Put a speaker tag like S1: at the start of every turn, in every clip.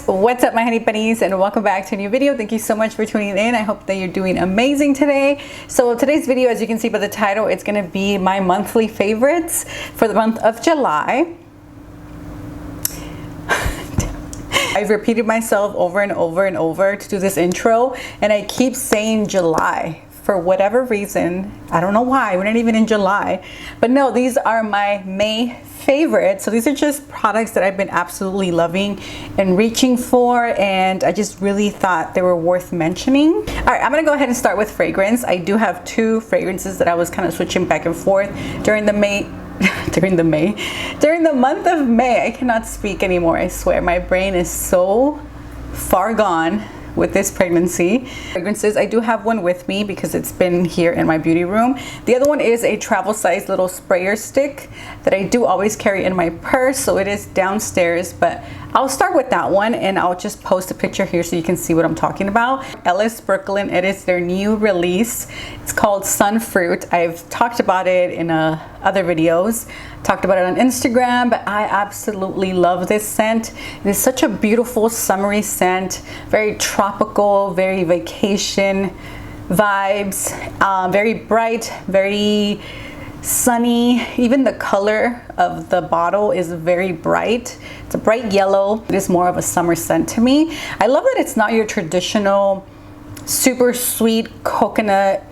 S1: What's up, my honey bunnies, and welcome back to a new video. Thank you so much for tuning in. I hope that you're doing amazing today. So today's video, as you can see by the title, it's going to be my monthly favorites for the month of July. I've repeated myself over and over and over to do this intro, and I keep saying July for whatever reason. I don't know why. We're not even in July, but no, these are my May favorites. So these are just products that I've been absolutely loving and reaching for, and I just really thought they were worth mentioning. All right, I'm gonna go ahead and start with fragrance. I do have two fragrances that I was kind of switching back and forth during the month of May. I cannot speak anymore, I swear. My brain is so far gone with this pregnancy. Fragrances, I do have one with me because it's been here in my beauty room. The other one is a travel size little sprayer stick that I do always carry in my purse, so it is downstairs, but I'll start with that one and I'll just post a picture here so you can see what I'm talking about. Ellis Brooklyn, it is their new release. It's called Sunfruit. I've talked about it in other videos, talked about it on Instagram, but I absolutely love this scent. It is such a beautiful summery scent, very tropical, very vacation vibes, very bright, very sunny. Even the color of the bottle is very bright. It's a bright yellow. It is more of a summer scent to me. I love that it's not your traditional super sweet coconut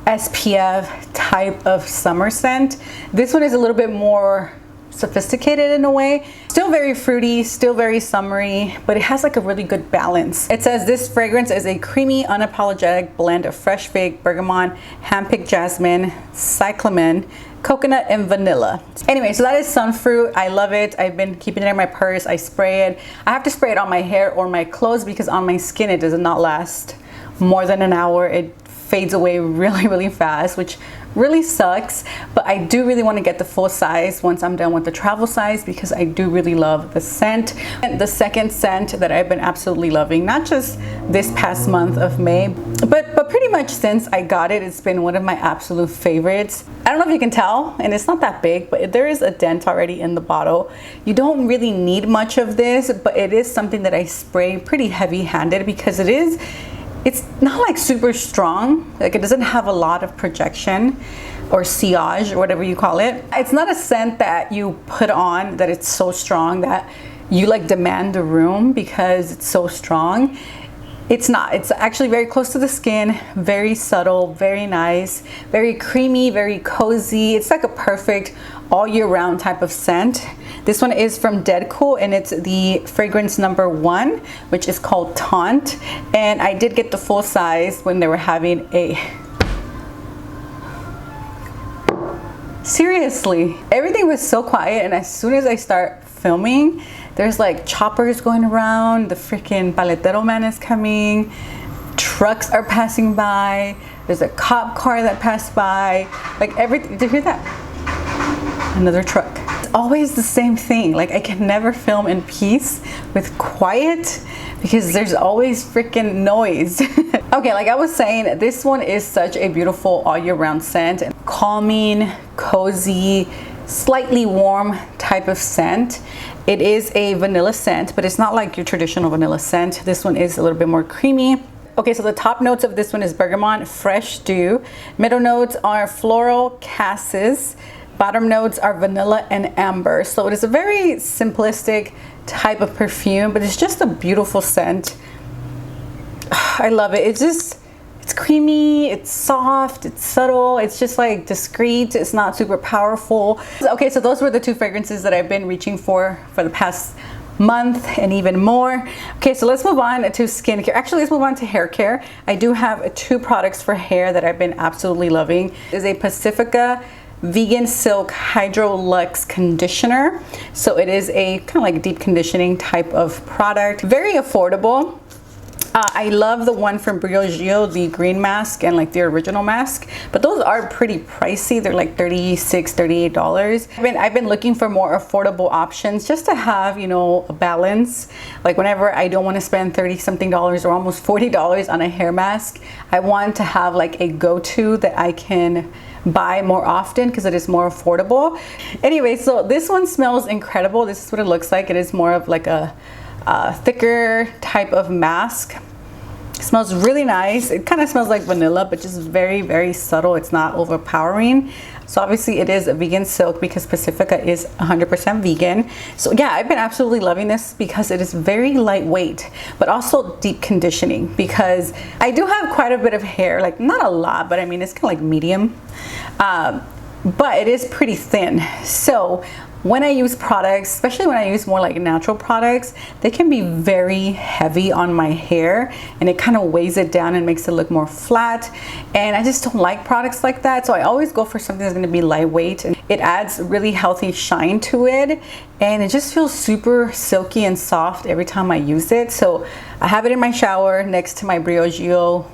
S1: SPF type of summer scent. This one is a little bit more sophisticated in a way. Still very fruity, still very summery, but it has like a really good balance. It says this fragrance is a creamy, unapologetic blend of fresh fig, bergamot, hand-picked jasmine, cyclamen, coconut, and vanilla. Anyway, so that is Sunfruit. I love it. I've been keeping it in my purse. I spray it. I have to spray it on my hair or my clothes because on my skin it does not last more than an hour. It fades away really fast, which really sucks, but I do really want to get the full size once I'm done with the travel size because I do really love the scent. And the second scent that I've been absolutely loving, not just this past month of May, but pretty much since I got it, it's been one of my absolute favorites. I don't know if you can tell, and it's not that big, but there is a dent already in the bottle. You don't really need much of this, but it is something that I spray pretty heavy-handed because it's not like super strong. Like, it doesn't have a lot of projection or sillage or whatever you call it. It's not a scent that you put on that it's so strong that you like demand the room because it's so strong. It's not. It's actually very close to the skin, very subtle, very nice, very creamy, very cozy. It's like a perfect all year round type of scent. This one is from Deadcool and it's the fragrance number 1, which is called Taunt. And I did get the full size when they were having a... Seriously, everything was so quiet, and as soon as I start filming, there's like choppers going around, the freaking paletero man is coming, trucks are passing by, there's a cop car that passed by, like everything. Did you hear that? Another truck. It's always the same thing. Like, I can never film in peace with quiet because there's always freaking noise. Okay, like I was saying, this one is such a beautiful all year round scent, calming, cozy, slightly warm type of scent. It is a vanilla scent, but it's not like your traditional vanilla scent. This one is a little bit more creamy. Okay, so the top notes of this one is bergamot, fresh dew. Middle notes are floral, cassis. Bottom notes are vanilla and amber. So it is a very simplistic type of perfume, but it's just a beautiful scent. I love it. It's creamy, it's soft, it's subtle, it's just like discreet, it's not super powerful. Okay, so those were the two fragrances that I've been reaching for the past month and even more. Okay, so let's move on to skincare. Actually, let's move on to hair care. I do have two products for hair that I've been absolutely loving. It is a Pacifica Vegan Silk Hydro Luxe Conditioner. So it is a kind of like deep conditioning type of product. Very affordable. I love the one from Briogeo, the green mask and like the original mask, but those are pretty pricey. They're like $36, $38. I've been looking for more affordable options just to have, you know, a balance. Like, whenever I don't want to spend 30 something dollars or almost $40 on a hair mask, I want to have like a go-to that I can buy more often because it is more affordable. Anyway, so this one smells incredible. This is what it looks like. It is more of like a thicker type of mask. It smells really nice. It kind of smells like vanilla, but just very, very subtle. It's not overpowering. So obviously it is a vegan silk because Pacifica is 100% vegan. So yeah, I've been absolutely loving this because it is very lightweight, but also deep conditioning, because I do have quite a bit of hair, like not a lot, but I mean, it's kind of like medium, but it is pretty thin. So when I use products, especially when I use more like natural products, they can be very heavy on my hair, and it kind of weighs it down and makes it look more flat. And I just don't like products like that. So I always go for something that's gonna be lightweight, and it adds really healthy shine to it. And it just feels super silky and soft every time I use it. So I have it in my shower next to my Briogeo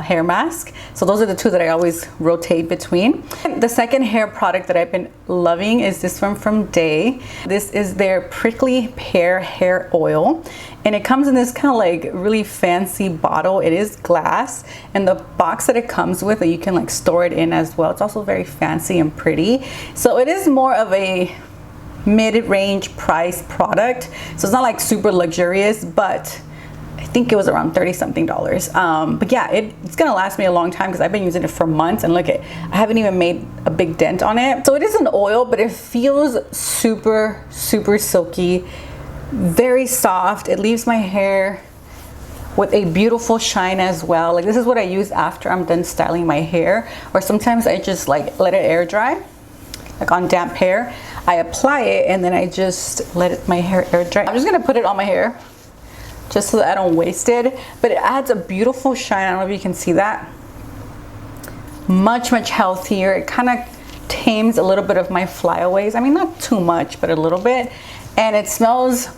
S1: hair mask. So those are the two that I always rotate between. The second hair product that I've been loving is this one from Day. This is their Prickly Pear Hair Oil, and it comes in this kind of like really fancy bottle. It is glass, and the box that it comes with, you can like store it in as well. It's also very fancy and pretty. So it is more of a mid-range price product. So it's not like super luxurious, but I think it was around 30 something dollars. But yeah, it's gonna last me a long time because I've been using it for months, and look, I haven't even made a big dent on it. So it is an oil, but it feels super, super silky, very soft. It leaves my hair with a beautiful shine as well. Like, this is what I use after I'm done styling my hair, or sometimes I just like let it air dry, like on damp hair. I apply it and then I just let my hair air dry. I'm just gonna put it on my hair just so that I don't waste it, but it adds a beautiful shine. I don't know if you can see that. Much healthier. It kind of tames a little bit of my flyaways. I mean, not too much, but a little bit. And it smells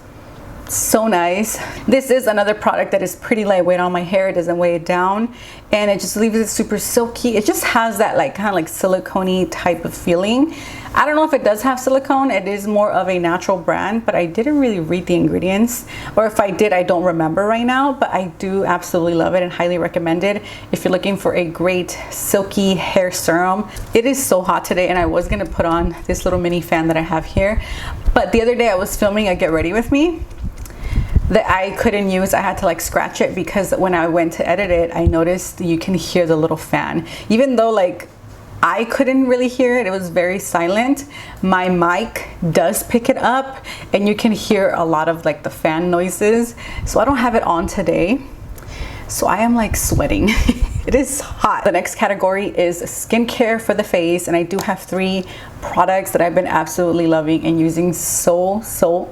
S1: so nice. This is another product that is pretty lightweight on my hair. It doesn't weigh it down, and it just leaves it super silky. It just has that like kind of like silicone-y type of feeling. I don't know if it does have silicone. It is more of a natural brand, but I didn't really read the ingredients, or if I did, I don't remember right now. But I do absolutely love it and highly recommend it if you're looking for a great silky hair serum. It is so hot today, and I was gonna put on this little mini fan that I have here, but the other day I was filming a Get Ready With Me that I couldn't use. I had to like scratch it because when I went to edit it, I noticed you can hear the little fan. Even though like I couldn't really hear it, it was very silent, my mic does pick it up, and you can hear a lot of like the fan noises. So I don't have it on today, so I am like sweating. It is hot. The next category is skincare for the face, and I do have 3 products that I've been absolutely loving and using so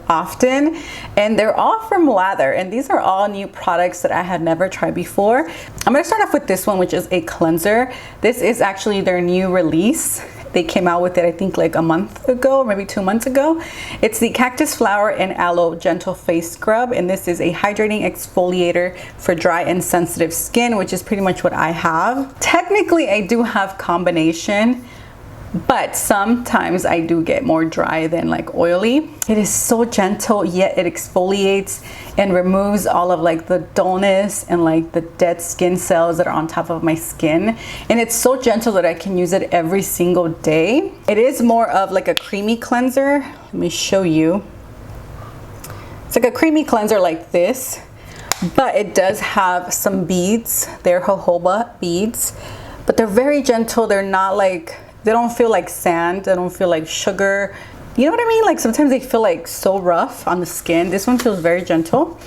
S1: often, and they're all from Lather, and these are all new products that I had never tried before. I'm gonna start off with this one, which is a cleanser. This is actually their new release. They came out with it, I think like a month ago, maybe 2 months ago. It's the Cactus Flower and Aloe Gentle Face Scrub, and this is a hydrating exfoliator for dry and sensitive skin, which is pretty much what I have. Technically, I do have combination, but sometimes I do get more dry than like oily. It is so gentle, yet it exfoliates and removes all of like the dullness and like the dead skin cells that are on top of my skin. And it's so gentle that I can use it every single day. It is more of like a creamy cleanser. Let me show you. It's like a creamy cleanser like this, but it does have some beads. They're jojoba beads, but they're very gentle. They're not like, they don't feel like sand. They don't feel like sugar. You know what I mean? Like sometimes they feel like so rough on the skin. This one feels very gentle,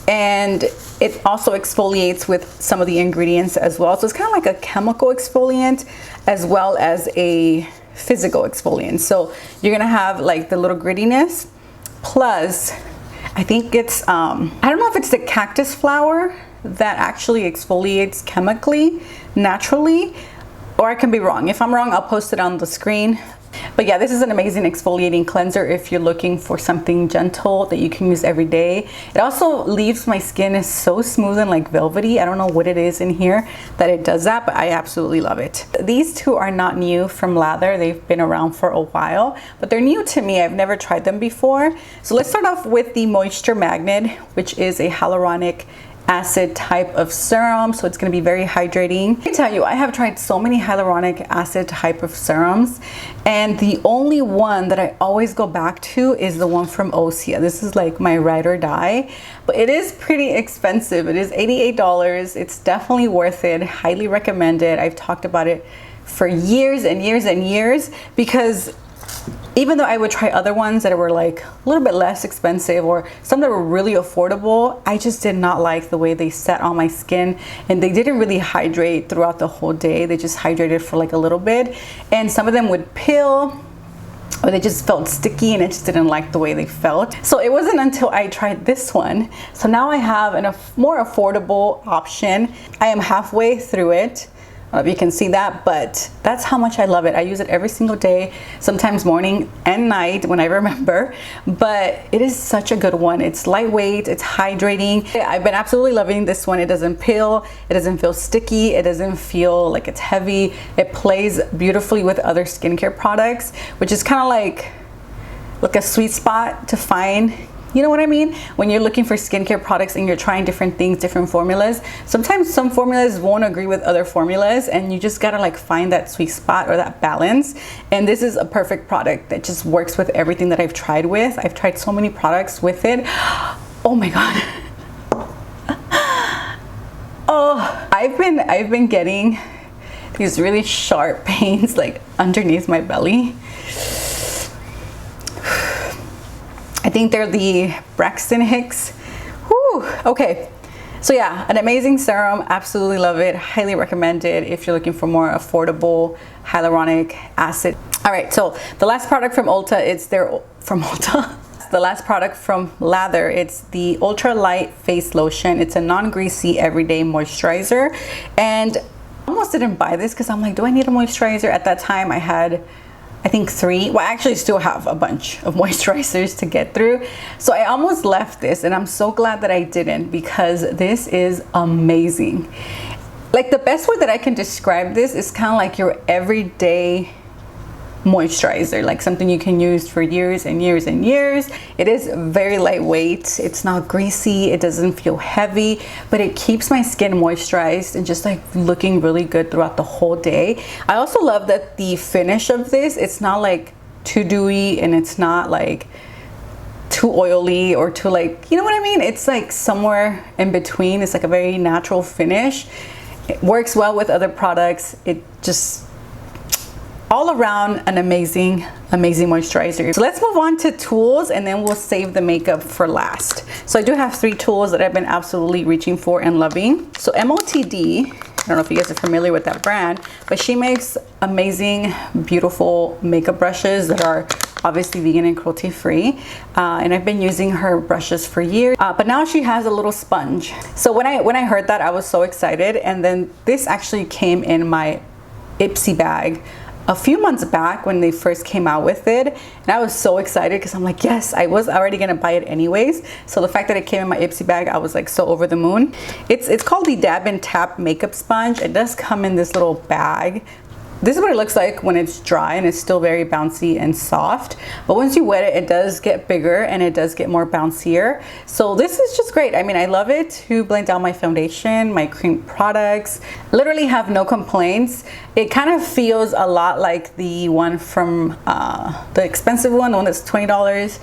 S1: and it also exfoliates with some of the ingredients as well. So it's kind of like a chemical exfoliant as well as a physical exfoliant. So you're gonna have like the little grittiness, plus I think it's, I don't know if it's the cactus flower that actually exfoliates chemically, naturally, or I can be wrong. If I'm wrong, I'll post it on the screen. But yeah, this is an amazing exfoliating cleanser if you're looking for something gentle that you can use every day. It also leaves my skin so smooth and like velvety. I don't know what it is in here that it does that, but I absolutely love it. These 2 are not new from Lather. They've been around for a while, but they're new to me. I've never tried them before. So let's start off with the Moisture Magnet, which is a hyaluronic acid type of serum, so it's going to be very hydrating. I tell you, I have tried so many hyaluronic acid type of serums, and the only one that I always go back to is the one from Osea. This is like my ride or die, but it is pretty expensive. It is $88. It's definitely worth it. Highly recommend it. I've talked about it for years and years and years, because even though I would try other ones that were like a little bit less expensive or some that were really affordable, I just did not like the way they sat on my skin, and they didn't really hydrate throughout the whole day. They just hydrated for like a little bit, and some of them would peel, or they just felt sticky, and I just didn't like the way they felt. So it wasn't until I tried this one. So now I have a more affordable option. I am halfway through it. I don't know if you can see that, but that's how much I love it. I use it every single day, sometimes morning and night when I remember, but it is such a good one. It's lightweight, it's hydrating. I've been absolutely loving this one. It doesn't peel, it doesn't feel sticky, it doesn't feel like it's heavy. It plays beautifully with other skincare products, which is kind of like a sweet spot to find. You know what I mean? When you're looking for skincare products and you're trying different things, different formulas, sometimes some formulas won't agree with other formulas, and you just gotta like find that sweet spot or that balance. And this is a perfect product that just works with everything that I've tried with. I've tried so many products with it. Oh my God. Oh, I've been getting these really sharp pains like underneath my belly. I think they're the Braxton Hicks. Whew. Okay, so yeah, an amazing serum. Absolutely love it. Highly recommend it if you're looking for more affordable hyaluronic acid. All right, so the last product from Ulta, the last product from Lather, it's the Ultra Light Face Lotion. It's a non-greasy everyday moisturizer, and I almost didn't buy this because I'm like, do I need a moisturizer? At that time I had, I think 3. Well, I actually still have a bunch of moisturizers to get through. So I almost left this, and I'm so glad that I didn't, because this is amazing. Like, the best way that I can describe this is kind of like your everyday moisturizer, like something you can use for years and years and years. It is very lightweight, it's not greasy, it doesn't feel heavy, but it keeps my skin moisturized and just like looking really good throughout the whole day. I also love that the finish of this, it's not like too dewy, and it's not like too oily or too like, you know what I mean? It's like somewhere in between. It's like a very natural finish. It works well with other products. It just all around an amazing moisturizer. So let's move on to tools, and then we'll save the makeup for last. So I do have 3 tools that I've been absolutely reaching for and loving. So MOTD, I don't know if you guys are familiar with that brand, but she makes amazing, beautiful makeup brushes that are obviously vegan and cruelty free, and I've been using her brushes for years, but now she has a little sponge. So when I heard that, I was so excited, and then this actually came in my Ipsy bag a few months back when they first came out with it, and I was so excited because I'm like, yes, I was already gonna buy it anyways. So the fact that it came in my Ipsy bag, I was like so over the moon. It's called the Dab and Tap makeup sponge. It does come in this little bag. This is what it looks like when it's dry, and it's still very bouncy and soft, but once you wet it, it does get bigger and it does get more bouncier. So this is just great. I mean, I love it to blend down my foundation, my cream products. Literally have no complaints. It kind of feels a lot like the one from the expensive one, the one that's $20.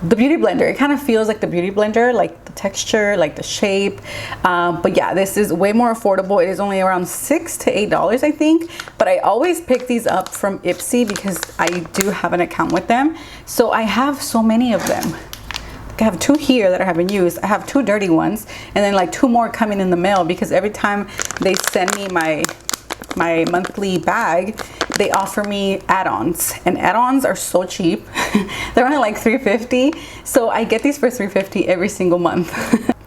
S1: The Beauty Blender. It kind of feels like the Beauty Blender, like the texture, like the shape. But yeah, this is way more affordable. It is only around $6 to $8, I think. But I always pick these up from Ipsy because I do have an account with them. So I have so many of them. I have 2 here that I haven't used. I have 2 dirty ones, and then like 2 more coming in the mail, because every time they send me my monthly bag, they offer me add-ons, and add-ons are so cheap. They're only like $3.50, so I get these for $3.50 every single month.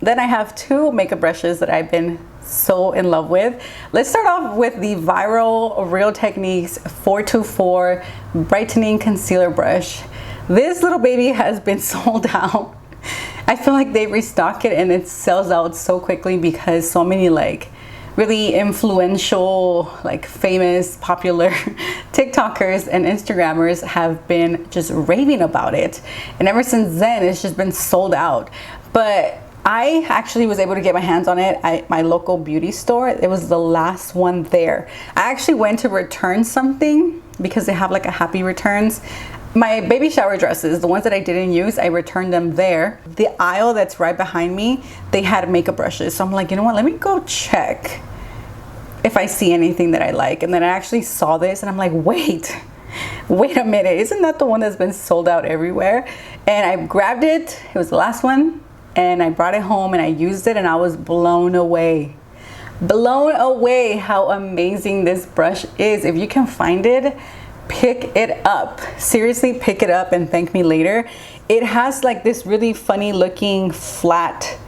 S1: Then I have 2 makeup brushes that I've been so in love with. Let's start off with the Viral Real Techniques 424 Brightening Concealer Brush. This little baby has been sold out. I feel like they restock it and it sells out so quickly because so many like really influential, like famous, popular TikTokers and Instagrammers have been just raving about it. And ever since then, it's just been sold out. But I actually was able to get my hands on it at my local beauty store. It was the last one there. I actually went to return something because they have like a happy returns. My baby shower dresses, the ones that I didn't use, I returned them there. The aisle that's right behind me, they had makeup brushes. So I'm like, you know what, let me go check if I see anything that I like. And then I actually saw this and I'm like, wait a minute, isn't that the one that's been sold out everywhere? And I grabbed it, it was the last one, and I brought it home and I used it and I was blown away. Blown away how amazing this brush is. If you can find it, pick it up. Seriously, pick it up and thank me later. It has like this really funny looking flat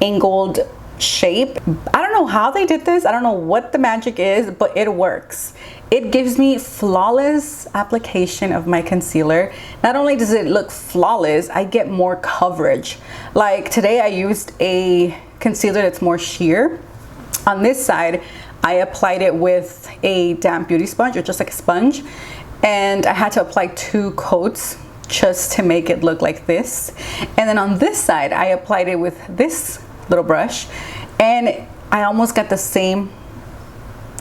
S1: angled shape. I don't know how they did this. I don't know what the magic is, but it works. It gives me flawless application of my concealer. Not only does it look flawless, I get more coverage. Like today I used a concealer that's more sheer. On this side, I applied it with a damp beauty sponge, or just like a sponge. And I had to apply 2 coats just to make it look like this. And then on this side, I applied it with this little brush and I almost got the same,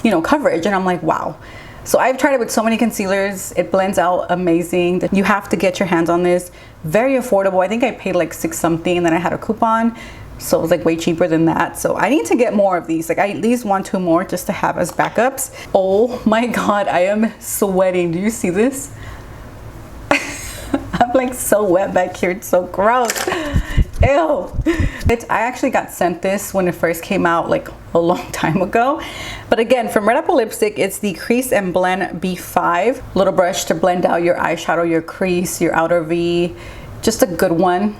S1: you know, coverage. And I'm like, wow. So I've tried it with so many concealers. It blends out amazing. You have to get your hands on this. Very affordable. I think I paid like $6 something and then I had a coupon. So it was like way cheaper than that. So I need to get more of these. Like I at least want 2 more just to have as backups. Oh my God, I am sweating. Do you see this? I'm like so wet back here. It's so gross. Ew. I actually got sent this when it first came out like a long time ago. But again, from Red Apple Lipstick, it's the Crease and Blend B5. Little brush to blend out your eyeshadow, your crease, your outer V. Just a good one.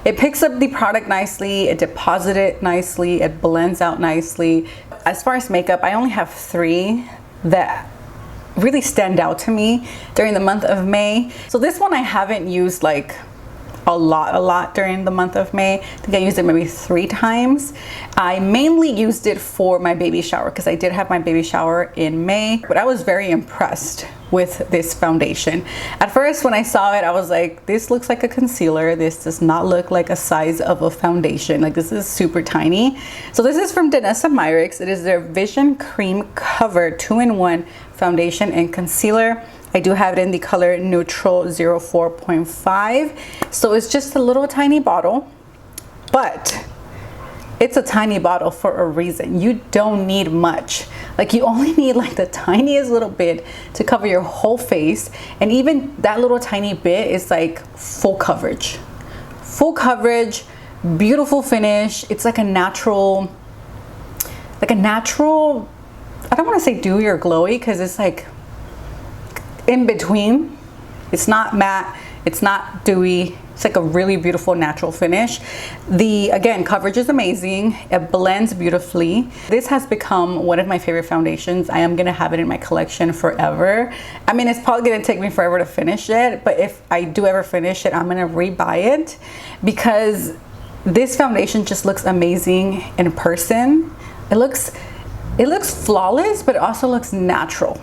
S1: It picks up the product nicely, it deposits it nicely, it blends out nicely. As far as makeup, I only have 3 that really stand out to me during the month of May. So this one I haven't used like a lot during the month of May. I think I used it maybe 3 times. I mainly used it for my baby shower because I did have my baby shower in May, but I was very impressed with this foundation. At first when I saw it, I was like, this looks like a concealer. This does not look like a size of a foundation. Like this is super tiny. So this is from Danessa Myricks. It is their Vision Cream Cover 2-in-1 foundation and concealer. I do have it in the color Neutral 04.5. So it's just a little tiny bottle, but it's a tiny bottle for a reason. You don't need much. Like you only need like the tiniest little bit to cover your whole face. And even that little tiny bit is like full coverage. Full coverage, beautiful finish. It's like a natural, I don't want to say dewy or glowy because it's like in between. It's not matte, it's not dewy. It's like a really beautiful natural finish. The, again, coverage is amazing. It blends beautifully. This has become one of my favorite foundations. I am gonna have it in my collection forever. I mean, it's probably gonna take me forever to finish it, but if I do ever finish it, I'm gonna rebuy it because this foundation just looks amazing in person. It looks flawless, but it also looks natural.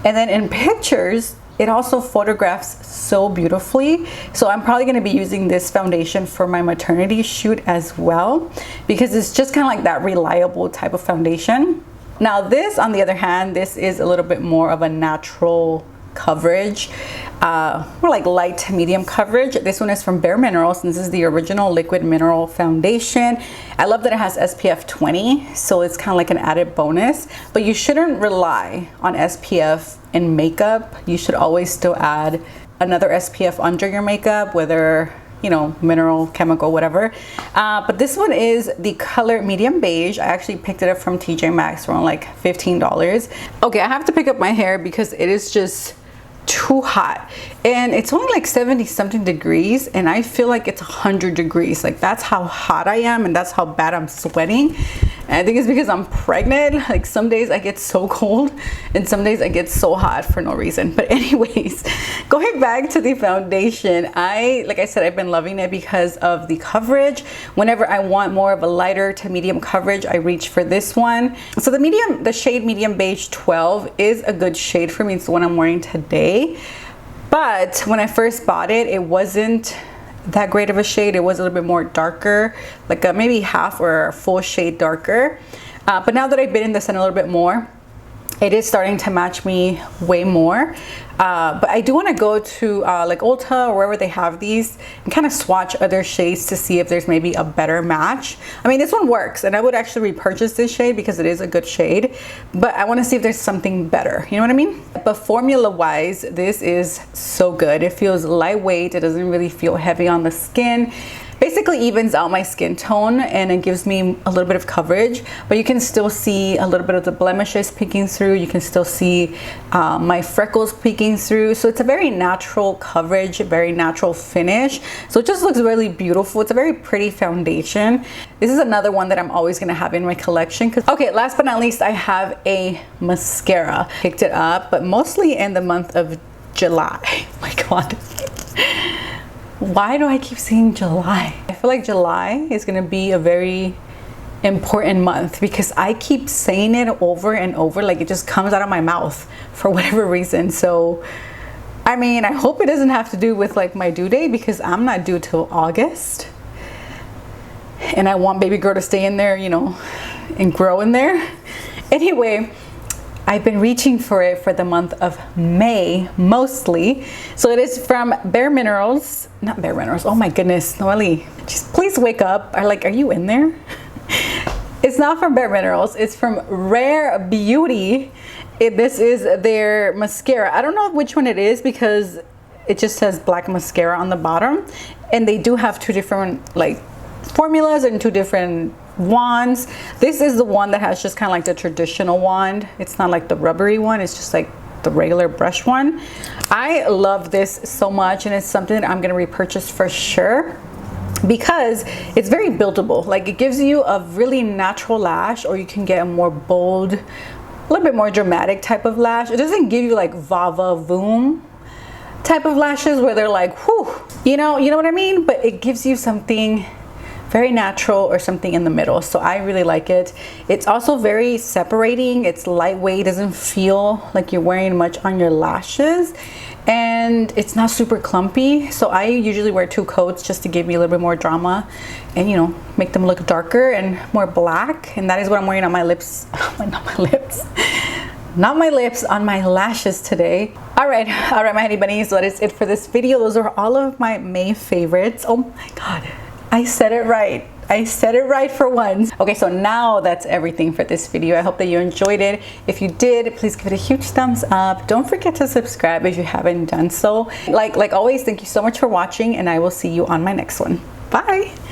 S1: And then in pictures, it also photographs so beautifully. So I'm probably gonna be using this foundation for my maternity shoot as well, because it's just kind of like that reliable type of foundation. Now this, on the other hand, this is a little bit more of a natural coverage, more like light to medium coverage. This one is from Bare Minerals, and this is the original liquid mineral foundation. I love that it has SPF 20, so it's kind of like an added bonus, but you shouldn't rely on SPF in makeup. You should always still add another SPF under your makeup, whether, you know, mineral, chemical, whatever. But this one is the color medium beige. I actually picked it up from TJ Maxx around like $15. Okay, I have to pick up my hair because it is just too hot, and it's only like 70 something degrees, and I feel like it's 100 degrees. Like that's how hot I am, and that's how bad I'm sweating. And I think it's because I'm pregnant. Like some days I get so cold and some days I get so hot for no reason. But anyways, going back to the foundation, like I said, I've been loving it because of the coverage. Whenever I want more of a lighter to medium coverage, I reach for this one. So the shade medium beige 12 is a good shade for me. It's the one I'm wearing today. But when I first bought it, it wasn't that great of a shade. It was a little bit more darker, like a maybe half or a full shade darker. But now that I've been in the sun a little bit more, it is starting to match me way more. But I do want to go to like Ulta or wherever they have these and kind of swatch other shades to see if there's maybe a better match. I mean, this one works and I would actually repurchase this shade because it is a good shade, but I want to see if there's something better. You know what I mean? But formula wise, this is so good. It feels lightweight. It doesn't really feel heavy on the skin. Basically evens out my skin tone and it gives me a little bit of coverage, but you can still see a little bit of the blemishes peeking through. You can still see my freckles peeking through. So it's a very natural coverage, very natural finish. So it just looks really beautiful. It's a very pretty foundation. This is another one that I'm always gonna have in my collection. Okay, last but not least, I have a mascara. Picked it up, but mostly in the month of July. Oh my God. Why do I keep saying July? I feel like July is gonna be a very important month because I keep saying it over and over, like it just comes out of my mouth for whatever reason. So, I mean, I hope it doesn't have to do with like my due date because I'm not due till August. And I want baby girl to stay in there, you know, and grow in there. Anyway, I've been reaching for it for the month of May mostly. So it is from Bare Minerals, not Bare Minerals. Oh my goodness, Noelle, just please wake up. Are you in there? It's not from Bare Minerals. It's from Rare Beauty. This is their mascara. I don't know which one it is because it just says black mascara on the bottom. And they do have two different like formulas and two different wands. This is the one that has just kind of like the traditional wand. It's not like the rubbery one. It's just like the regular brush one. I love this so much and it's something that I'm going to repurchase for sure because it's very buildable. Like it gives you a really natural lash, or you can get a more bold, a little bit more dramatic type of lash. It doesn't give you like Vava Voom type of lashes where they're like, whew, you know what I mean? But it gives you something very natural or something in the middle. So I really like it. It's also very separating. It's lightweight, doesn't feel like you're wearing much on your lashes, and it's not super clumpy. So I usually wear 2 coats just to give me a little bit more drama and, you know, make them look darker and more black. And that is what I'm wearing on my lips. Not my lips, on my lashes today. All right, my honey bunnies, so that is it for this video. Those are all of my May favorites. Oh my God, I said it right. I said it right for once. Okay, so now that's everything for this video. I hope that you enjoyed it. If you did, please give it a huge thumbs up. Don't forget to subscribe if you haven't done so. Like always, thank you so much for watching, and I will see you on my next one. Bye.